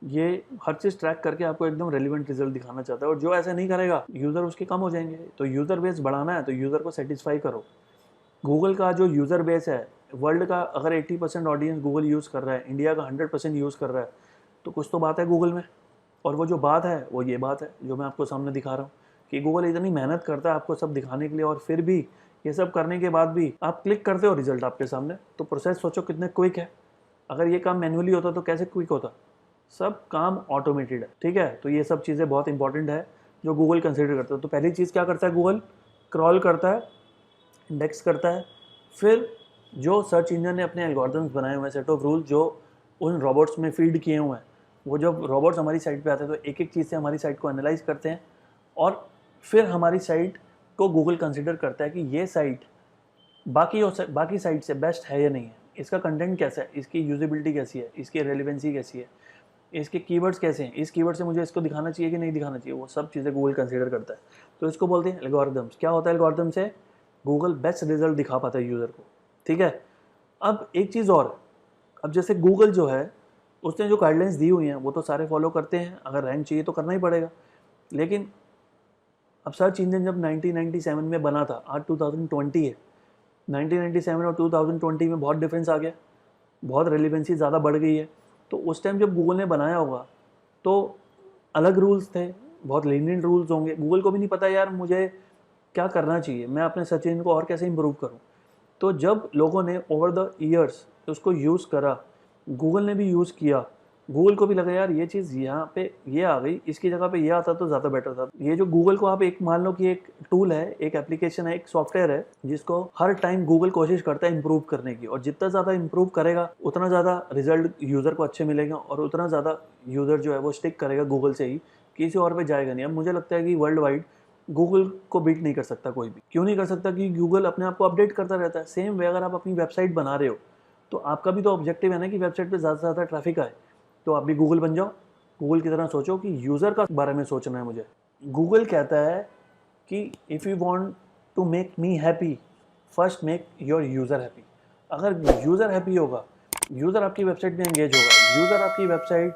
ये हर चीज़ ट्रैक करके आपको एकदम रेलिवेंट रिजल्ट दिखाना चाहता है। और जो ऐसा नहीं करेगा यूज़र उसके कम हो जाएंगे। तो यूज़र बेस बढ़ाना है तो यूज़र को सेटिस्फाई करो। गूगल का जो यूज़र बेस है, वर्ल्ड का अगर 80% ऑडियंस गूगल यूज़ कर रहा है, इंडिया का 100% यूज़ कर रहा है, तो कुछ तो बात है गूगल में। और वो जो बात है वो ये बात है जो मैं आपको सामने दिखा रहा हूँ कि गूगल इतनी मेहनत करता है आपको सब दिखाने के लिए, और फिर भी ये सब करने के बाद भी आप क्लिक करते हो रिजल्ट आपके सामने। तो प्रोसेस सोचो कितने क्विक है। अगर ये काम मैन्युअली होता तो कैसे क्विक होता। सब काम ऑटोमेटेड है, ठीक है। तो ये सब चीज़ें बहुत इंपॉर्टेंट है जो गूगल कंसिडर करता है। तो पहली चीज़ क्या करता है गूगल, क्रॉल करता है, इंडेक्स करता है। फिर जो सर्च इंजन ने अपने एल्गोरिथम्स बनाए हुए हैं, सेट ऑफ रूल जो उन रोबोट्स में फीड किए हुए हैं, वो जब रोबोट्स हमारी साइट पे आते हैं तो एक एक चीज़ से हमारी साइट को एनालाइज करते हैं, और फिर हमारी साइट को गूगल कंसिडर करता है कि ये साइट बाकी साइट से बेस्ट है या नहीं है, इसका कंटेंट कैसा है, इसकी यूजेबिलिटी कैसी है, इसकी रेलिवेंसी कैसी है, इसके कीवर्ड्स कैसे हैं, इस कीवर्ड से मुझे इसको दिखाना चाहिए कि नहीं दिखाना चाहिए, वो सब चीज़ें गूगल कंसिडर करता है। तो इसको बोलते हैं एल्गोरिथम्स। क्या होता है एल्गोरिथम से, गूगल बेस्ट रिजल्ट दिखा पाता है यूज़र को, ठीक है। अब एक चीज़ और, अब जैसे गूगल जो है उसने जो गाइडलाइंस दी हुई हैं वो तो सारे फॉलो करते हैं, अगर रैंक चाहिए तो करना ही पड़ेगा। लेकिन अब सर्च इंजन जब 1997 में बना था, आज 2020 है, 1997 और 2020 में बहुत डिफरेंस आ गया, बहुत रेलिवेंसी ज़्यादा बढ़ गई है। तो उस टाइम जब गूगल ने बनाया होगा तो अलग रूल्स थे, बहुत लीनियंट रूल्स होंगे। गूगल को भी नहीं पता यार मुझे क्या करना चाहिए, मैं अपने सर्च इंजन को और कैसे इंप्रूव करूं। तो जब लोगों ने ओवर द ईयर्स उसको यूज़ करा, गूगल ने भी यूज़ किया, गूगल को भी लगा यार ये चीज़ यहाँ पे ये आ गई, इसकी जगह पे ये आता तो ज़्यादा बेटर था। ये जो गूगल को आप एक मान लो कि एक टूल है, एक एप्लीकेशन है, एक सॉफ्टवेयर है जिसको हर टाइम गूगल कोशिश करता है इंप्रूव करने की, और जितना ज़्यादा इंप्रूव करेगा उतना ज़्यादा रिजल्ट यूज़र को अच्छे मिलेगा, और उतना ज़्यादा यूज़र जो है वो स्टिक करेगा गूगल से ही, किसी और पे जाएगा नहीं। अब मुझे लगता है कि वर्ल्ड वाइड गूगल को बीट नहीं कर सकता कोई भी। क्यों नहीं कर सकता, कि गूगल अपने आप को अपडेट करता रहता है। सेम वे अगर आप अपनी वेबसाइट बना रहे हो तो आपका भी तो ऑब्जेक्टिव है ना कि वेबसाइट पे ज़्यादा से ज़्यादा ट्रैफिक आए। तो आप भी गूगल बन जाओ, गूगल की तरह सोचो कि यूज़र का बारे में सोचना है मुझे। गूगल कहता है कि if you want to make me happy, first make your user happy. अगर यूज़र हैप्पी होगा, यूज़र आपकी वेबसाइट में एंगेज होगा, यूज़र आपकी वेबसाइट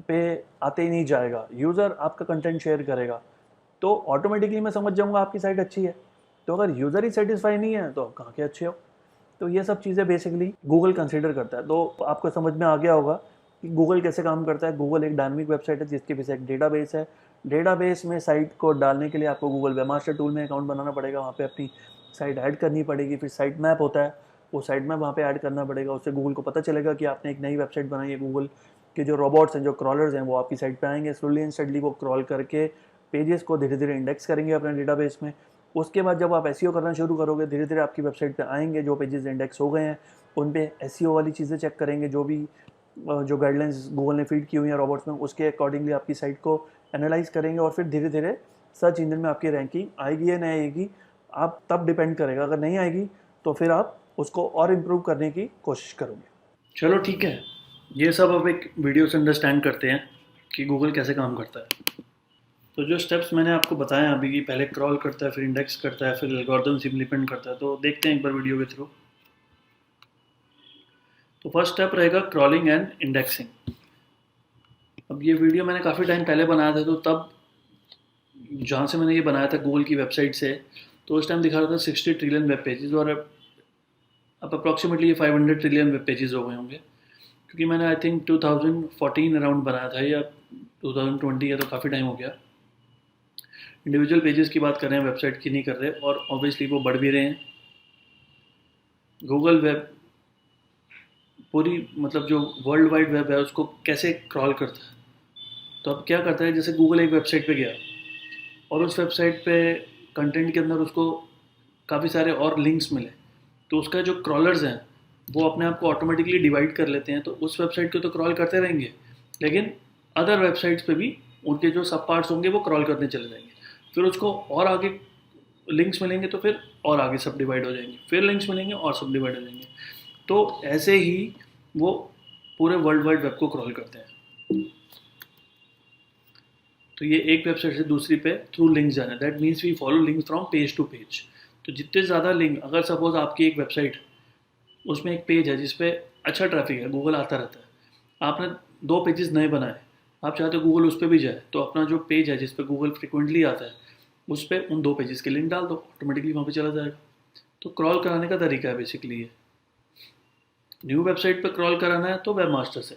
पे आते ही नहीं जाएगा, यूज़र आपका कंटेंट शेयर करेगा, तो ऑटोमेटिकली मैं समझ जाऊंगा आपकी साइट अच्छी है। तो अगर यूज़र ही सेटिस्फाई नहीं है तो आप कहाँ के अच्छे हो। तो ये सब चीज़ें बेसिकली गूगल कंसीडर करता है। तो आपको समझ में आ गया होगा कि गूगल कैसे काम करता है। गूगल एक डायनामिक वेबसाइट है जिसके पीछे एक डेटाबेस है। डेटाबेस में साइट को डालने के लिए आपको गूगल वेबमास्टर टूल में अकाउंट बनाना पड़ेगा, वहाँ पे अपनी साइट ऐड करनी पड़ेगी। फिर साइट मैप होता है, वो साइट मैप वहाँ पे ऐड करना पड़ेगा। उससे गूगल को पता चलेगा कि आपने एक नई वेबसाइट बनाई है। गूगल के जो रोबोट्स हैं, जो क्रॉलर्स हैं, वो आपकी साइट पे आएंगे, स्लोली एंड स्टडली वो क्रॉल करके पेजेस को धीरे धीरे इंडेक्स करेंगे अपने डेटाबेस में। उसके बाद जब आप एसईओ करना शुरू करोगे, धीरे धीरे आपकी वेबसाइट पे आएंगे जो पेजेस इंडेक्स हो गए हैं, उन पे एसईओ वाली चीज़ें चेक करेंगे, जो भी जो गाइडलाइंस गूगल ने फीड की हुई हैं रोबोट्स में, उसके अकॉर्डिंगली आपकी साइट को एनालाइज करेंगे, और फिर धीरे धीरे सर्च इंजन में आपकी रैंकिंग आएगी या नहीं आएगी, आप तब डिपेंड करेगा। अगर नहीं आएगी तो फिर आप उसको और इम्प्रूव करने की कोशिश करोगे। चलो ठीक है, ये सब अब एक वीडियो से अंडरस्टैंड करते हैं कि गूगल कैसे काम करता है। तो जो स्टेप्स मैंने आपको बताया अभी कि पहले क्रॉल करता है, फिर इंडेक्स करता है, फिर एल्गोरिथम्स इम्प्लीमेंट करता है, तो देखते हैं एक बार वीडियो के थ्रू। तो फर्स्ट स्टेप रहेगा क्रॉलिंग एंड इंडेक्सिंग। अब ये वीडियो मैंने काफ़ी टाइम पहले बनाया था, तो तब जहाँ से मैंने ये बनाया था गूगल की वेबसाइट से, तो उस टाइम दिखा रहा था 60 ट्रिलियन वेब पेजेस, और अब अप्रॉक्सीमेटली ये 500 ट्रिलियन वेब पेजेस हो गए होंगे, क्योंकि मैंने आई थिंक 2014 अराउंड बनाया था, या 2020 है, तो काफ़ी टाइम हो गया। इंडिविजुअल पेजेस की बात कर रहे हैं, वेबसाइट की नहीं कर रहे, और ऑब्वियसली वो बढ़ भी रहे हैं। गूगल वेब पूरी मतलब जो वर्ल्ड वाइड वेब है उसको कैसे क्रॉल करता है। तो अब क्या करता है, जैसे गूगल एक वेबसाइट पे गया और उस वेबसाइट पे कंटेंट के अंदर उसको काफ़ी सारे और लिंक्स मिले, तो उसका जो क्रॉलर्स हैं वो अपने आप को ऑटोमेटिकली डिवाइड कर लेते हैं, तो उस वेबसाइट को तो क्रॉल करते रहेंगे, लेकिन अदर वेबसाइट्स पे भी उनके जो सब पार्ट्स होंगे वो क्रॉल करने चले जाएंगे। फिर उसको और आगे लिंक्स मिलेंगे तो फिर और आगे सब डिवाइड हो जाएंगे, फिर लिंक्स मिलेंगे और सब डिवाइड हो जाएंगे। तो ऐसे ही वो पूरे वर्ल्ड वाइड वेब को क्रॉल करते हैं। तो ये एक वेबसाइट से दूसरी पे थ्रू लिंक जाना है, that means we follow link from page to page. तो जितने ज़्यादा लिंक, अगर सपोज आपकी एक वेबसाइट उसमें एक पेज है जिसपे अच्छा ट्रैफिक है, गूगल आता रहता है, आपने 2 पेजेस नए बनाए, आप चाहते हो गूगल उस पर भी जाए, तो अपना जो पेज है जिस पे गूगल फ्रिक्वेंटली आता है उस पर उन 2 पेजेस के लिंक डाल दो, ऑटोमेटिकली वहाँ पे चला जाएगा। तो क्रॉल कराने का तरीका है बेसिकली ये। न्यू वेबसाइट पे क्रॉल कराना है तो वेब मास्टर से,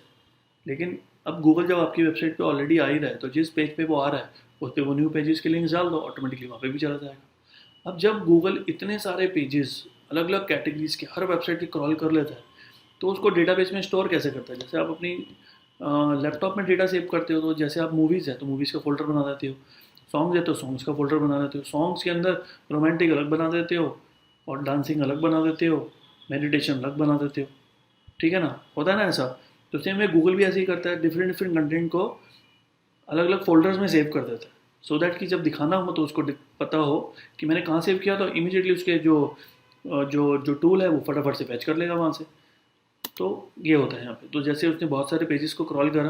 लेकिन अब गूगल जब आपकी वेबसाइट पे ऑलरेडी आ ही रहा है तो जिस पेज पे वो आ रहा है उस पर वो न्यू पेजेस के लिंक्स डाल दो, ऑटोमेटिकली वहाँ पे भी चला जाएगा। अब जब गूगल इतने सारे पेजेस अलग अलग कैटेगरीज के हर वेबसाइट के क्रॉल कर लेता है, तो उसको डेटाबेस में स्टोर कैसे करता है। जैसे आप अपनी लैपटॉप में डेटा सेव करते हो, तो जैसे आप मूवीज़ है तो मूवीज़ का फोल्डर बना देते हो, सॉन्ग्स है तो सॉन्ग्स का फोल्डर बना देते हो, सॉन्ग्स के अंदर रोमांटिक अलग बना देते हो और डांसिंग अलग बना देते हो, मेडिटेशन अलग बना देते हो, ठीक है ना, होता है ना ऐसा। तो सेम में गूगल भी ऐसे ही करता है, डिफरेंट डिफरेंट कंटेंट को अलग अलग फोल्डर्स में सेव कर देता है, सो दैट कि जब दिखाना हो तो उसको पता हो कि मैंने कहाँ सेव किया, तो इमीडिएटली उसके जो जो जो टूल है वो फटाफट से फैच कर लेगा वहाँ से। तो ये होता है यहाँ पे। तो जैसे उसने बहुत सारे पेजेस को क्रॉल करा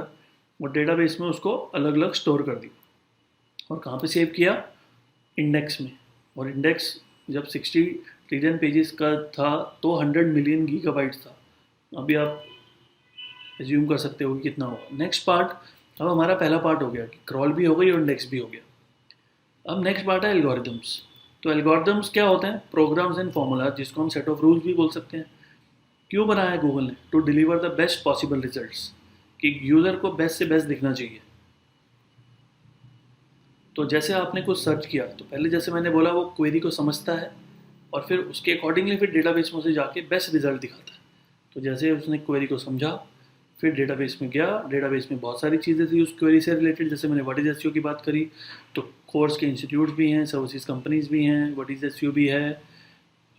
और डेटाबेस में उसको अलग अलग स्टोर कर दी, और कहाँ पे सेव किया, इंडेक्स में। और इंडेक्स जब 60 ट्रिलियन पेजेस का था तो 100 मिलियन गीगाबाइट्स था। अभी आप एज्यूम कर सकते हो कि कितना होगा। नेक्स्ट पार्ट, अब हमारा पहला पार्ट हो गया कि क्रॉल भी हो गई और इंडेक्स भी हो गया। अब नेक्स्ट पार्ट है एल्गोरिदम्स। तो एल्गोरिदम्स क्या होते हैं, प्रोग्राम्स एंड फॉर्मूला, जिसको हम सेट ऑफ रूल्स भी बोल सकते हैं। क्यों बनाया है गूगल ने, to deliver the best possible results, कि यूज़र को बेस्ट से बेस्ट दिखना चाहिए। तो जैसे आपने कुछ सर्च किया तो पहले जैसे मैंने बोला वो क्वेरी को समझता है और फिर उसके अकॉर्डिंगली फिर डेटाबेस में उसे जाके बेस्ट रिजल्ट दिखाता है। तो जैसे उसने क्वेरी को समझा, फिर डेटाबेस में गया, डेटाबेस में बहुत सारी चीज़ें थी उस क्वेरी से रिलेटेड। जैसे मैंने व्हाट इज़ एसईओ की बात करी, तो कोर्स के इंस्टीट्यूट्स भी हैं, सर्विसेज कंपनीज भी हैं, व्हाट इज़ एसईओ भी है,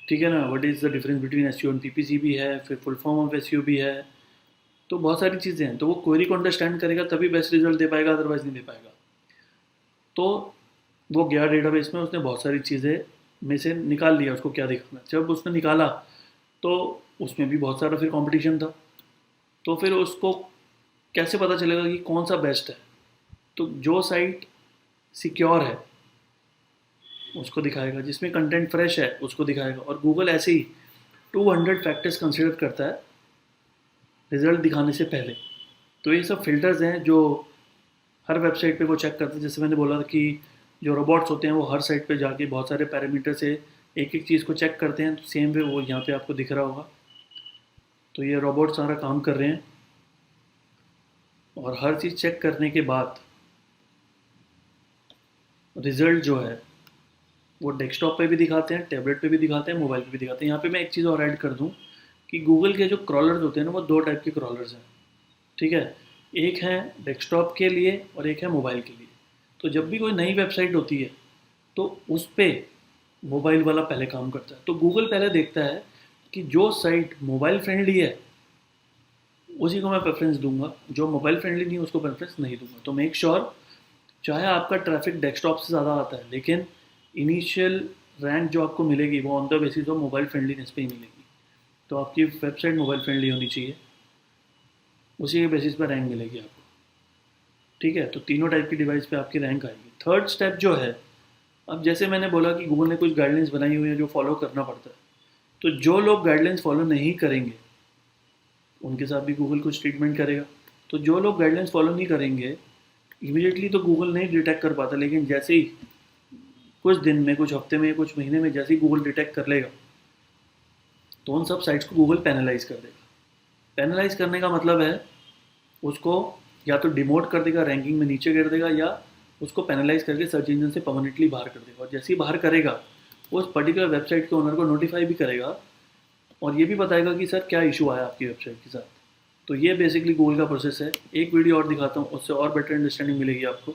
ठीक है ना, what is the difference between SEO and PPC भी है, फिर फुल फॉर्म ऑफ एसईओ भी है। तो बहुत सारी चीज़ें हैं, तो वो क्वेरी को अंडरस्टैंड करेगा तभी बेस्ट रिजल्ट दे पाएगा, अदरवाइज नहीं दे पाएगा। तो वो गया डेटाबेस में, उसने बहुत सारी चीज़ें में से निकाल लिया उसको क्या दिखाना। जब उसने निकाला तो उसमें भी बहुत सारा फिर कंपटीशन था, तो फिर उसको कैसे पता चलेगा कि कौन सा बेस्ट है। तो जो साइट सिक्योर है उसको दिखाएगा, जिसमें कंटेंट फ्रेश है उसको दिखाएगा। और गूगल ऐसे ही 200 फैक्टर्स कंसिडर करता है रिजल्ट दिखाने से पहले। तो ये सब फिल्टर्स हैं जो हर वेबसाइट पे वो चेक करते हैं। जैसे मैंने बोला कि जो रोबोट्स होते हैं वो हर साइट पे जाके बहुत सारे पैरामीटर से एक एक चीज़ को चेक करते हैं, तो सेम वे वो यहाँ पे आपको दिख रहा होगा। तो ये रोबोट सारा काम कर रहे हैं और हर चीज़ चेक करने के बाद रिज़ल्ट जो है वो डेस्कटॉप पे भी दिखाते हैं, टैबलेट पे भी दिखाते हैं, मोबाइल पे भी दिखाते हैं। यहाँ पे मैं एक चीज़ और ऐड कर दूँ कि गूगल के जो क्रॉलर्स होते हैं ना वो 2 टाइप के क्रॉलर्स हैं, ठीक है। एक है डेस्कटॉप के लिए और एक है मोबाइल के लिए। तो जब भी कोई नई वेबसाइट होती है तो उस पर मोबाइल वाला पहले काम करता है। तो गूगल पहले देखता है कि जो साइट मोबाइल फ्रेंडली है उसी को मैं प्रेफरेंस दूंगा, जो मोबाइल फ्रेंडली नहीं है उसको प्रेफरेंस नहीं दूंगा। तो मेक श्योर चाहे आपका ट्रैफिक डेस्कटॉप से ज़्यादा आता है, लेकिन इनिशियल रैंक जो आपको मिलेगी वो on the basis of mobile friendliness पे ही मिलेगी। तो आपकी वेबसाइट मोबाइल फ्रेंडली होनी चाहिए, उसी के बेसिस पर रैंक मिलेगी आपको, ठीक है। तो तीनों टाइप की डिवाइस पे आपकी रैंक आएगी। थर्ड स्टेप जो है, अब जैसे मैंने बोला कि गूगल ने कुछ गाइडलाइंस बनाई हुई है जो फॉलो करना पड़ता है। तो जो लोग गाइडलाइंस फॉलो नहीं करेंगे उनके साथ भी गूगल कुछ ट्रीटमेंट करेगा। तो जो लोग गाइडलाइंस फॉलो नहीं करेंगे इमीडिएटली तो गूगल नहीं डिटेक्ट कर पाता, लेकिन जैसे ही कुछ दिन में, कुछ हफ्ते में, कुछ महीने में जैसे ही गूगल डिटेक्ट कर लेगा तो उन सब साइट्स को गूगल पैनलाइज कर देगा। पैनलाइज करने का मतलब है उसको या तो डिमोट कर देगा, रैंकिंग में नीचे गिर देगा, या उसको पैनलाइज करके सर्च इंजन से परमानेंटली बाहर कर देगा। और जैसे ही बाहर करेगा वो उस पर्टिकुलर वेबसाइट के ओनर को नोटिफाई भी करेगा और ये भी बताएगा कि सर क्या इशू आया आपकी वेबसाइट के साथ। तो ये बेसिकली गूगल का प्रोसेस है। एक वीडियो और दिखाता हूँ, उससे और बेटर अंडरस्टैंडिंग मिलेगी आपको।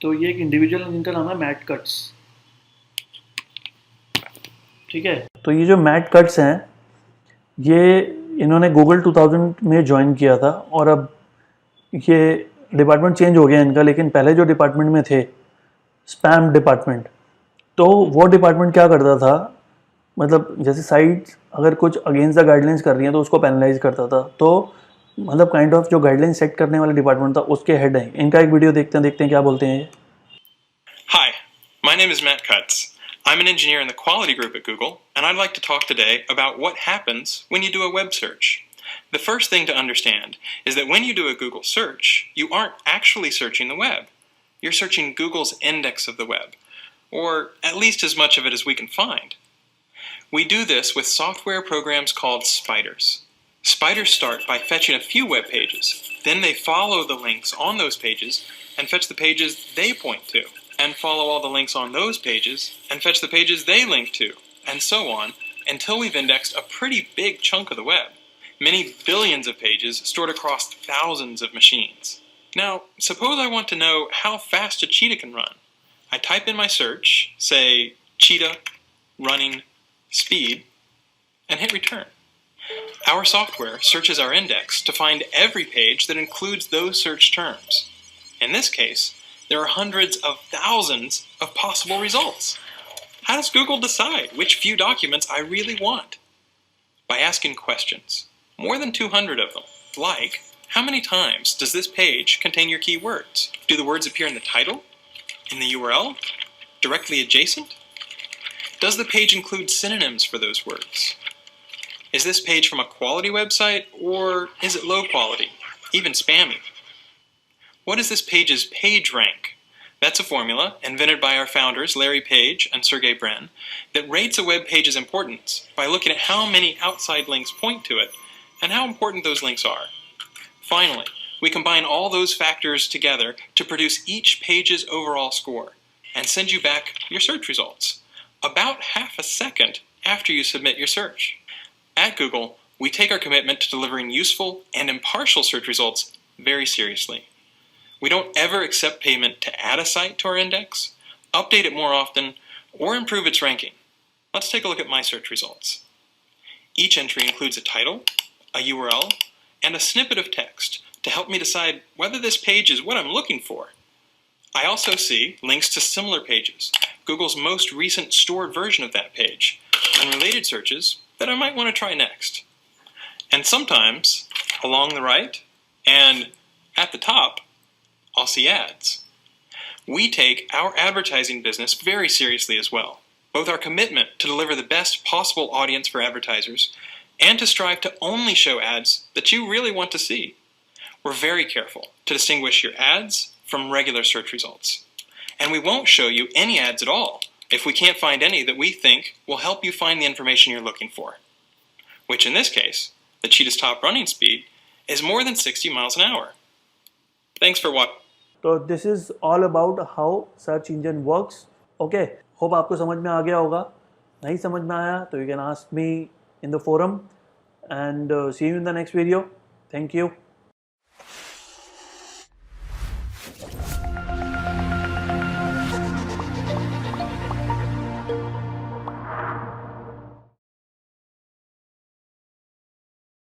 तो ये एक इंडिविजुअल है जिनका नाम है मैट कट्स, ठीक है। तो ये जो मैट कट्स हैं, ये इन्होंने गूगल 2000 में ज्वाइन किया था, और अब ये डिपार्टमेंट चेंज हो गया इनका, लेकिन पहले जो डिपार्टमेंट में थे, स्पैम डिपार्टमेंट, तो वो डिपार्टमेंट क्या करता था, मतलब जैसे साइट्स अगर कुछ अगेंस्ट द गाइडलाइंस कर रही हैं तो उसको पेनलाइज करता था। तो मतलब काइंड ऑफ जो गाइडलाइन सेट करने वाला डिपार्टमेंट था, उसके हेड हैं। इनका एक वीडियो देखते हैं क्या बोलते हैं ये। Hi, my name is Matt Cutts. I'm an engineer in the quality group at Google, and I'd like to talk today about what happens when you do a web search. The first thing to understand is that when you do a Google search, you aren't actually searching the web. You're searching Google's index of the web, or at least as much of it as we can find. We do this with software programs called spiders. Spiders start by fetching a few web pages. Then they follow the links on those pages and fetch the pages they point to, and follow all the links on those pages and fetch the pages they link to, and so on, until we've indexed a pretty big chunk of the web, many billions of pages stored across thousands of machines. Now, suppose I want to know how fast a cheetah can run. I type in my search, say cheetah running speed, and hit return. Our software searches our index to find every page that includes those search terms. In this case, there are hundreds of thousands of possible results. How does Google decide which few documents I really want? By asking questions, more than 200 of them, like, how many times does this page contain your keywords? Do the words appear in the title? In the URL? Directly adjacent? Does the page include synonyms for those words? Is this page from a quality website, or is it low quality, even spammy? What is this page's page rank? That's a formula invented by our founders, Larry Page and Sergey Brin, that rates a web page's importance by looking at how many outside links point to it and how important those links are. Finally, we combine all those factors together to produce each page's overall score and send you back your search results, about half a second after you submit your search. At Google, we take our commitment to delivering useful and impartial search results very seriously. We don't ever accept payment to add a site to our index, update it more often, or improve its ranking. Let's take a look at my search results. Each entry includes a title, a URL, and a snippet of text to help me decide whether this page is what I'm looking for. I also see links to similar pages, Google's most recent stored version of that page, and related searches that I might want to try next. And sometimes, along the right, and at the top, I'll see ads. We take our advertising business very seriously as well, both our commitment to deliver the best possible audience for advertisers and to strive to only show ads that you really want to see. We're very careful to distinguish your ads from regular search results. And we won't show you any ads at all if we can't find any that we think will help you find the information you're looking for. Which in this case, the cheetah's top running speed is more than 60 miles an hour. Thanks for watching. तो this is all about how search engine works. Okay, hope आपको समझ में आ गया होगा। नहीं समझ में आया तो you can ask me in the forum, and see you in the next video. Thank you.